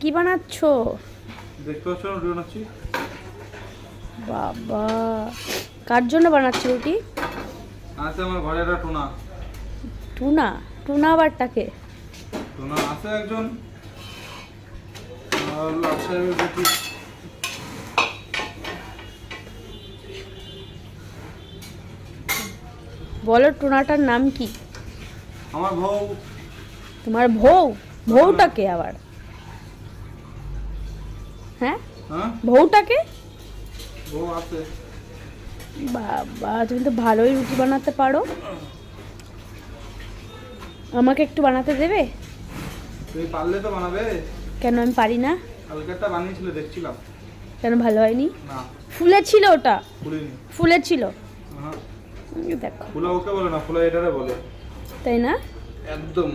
কি বানাচ্ছো? দেখতে পাচ্ছ রুটি বানাচ্ছি। বাবা, কার জন্য বানাচ্ছো রুটি? আছে আমার ঘরে একটা টুনা। টুনা? টুনা আবারটাকে? টুনা আছে একজন লাল সাহেবের বেটি। বলো টুনাটার নাম কি? আমার বউ। তোমার বউ? বউটাকে আবার? হ্যাঁ, হ্যাঁ বউটাকে? বউ আছে। বাবা, তুমি তো ভালোই রুটি বানাতে পারো। আমাকে একটু বানাতে দেবে? তুমি পারলে তো বানাবে। কেন আমি পারি না? কালকেরটা বানিয়েছিলে দেখছিলাম। কেন, ভালো হয়নি? না ফুলে ছিল ওটা? ফুলিনি। ফুলে ছিল? হ্যাঁ দেখো, ফুলা ওকে বলে না, ফুলা এটারে বলে। তাই না? একদম।